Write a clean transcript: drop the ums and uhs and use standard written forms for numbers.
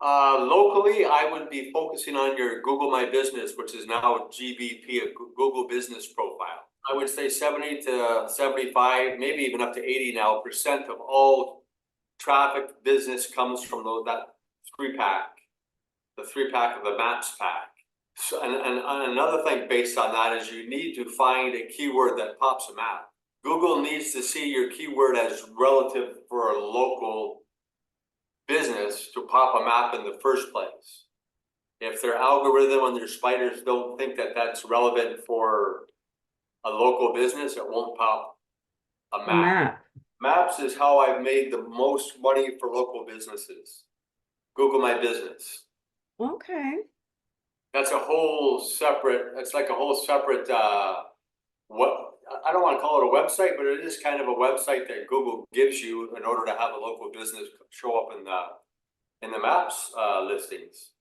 Locally, I would be focusing on your Google My Business, which is now GBP, a Google Business Profile. I would say 70 to 75, maybe even up to 80 now % of all traffic business comes from that the 3-pack of the Maps pack. So, and another thing based on that is you need to find a keyword that pops a map. Google needs to see your keyword as relative for a local business to pop a map in the first place. If their algorithm and their spiders don't think that that's relevant for a local business, it won't pop a map. Maps is how I've made the most money for local businesses. Google My Business. Okay. That's a whole separate, it's like a whole separate, what, I don't want to call it a website, but it is kind of a website that Google gives you in order to have a local business show up in the Maps listings.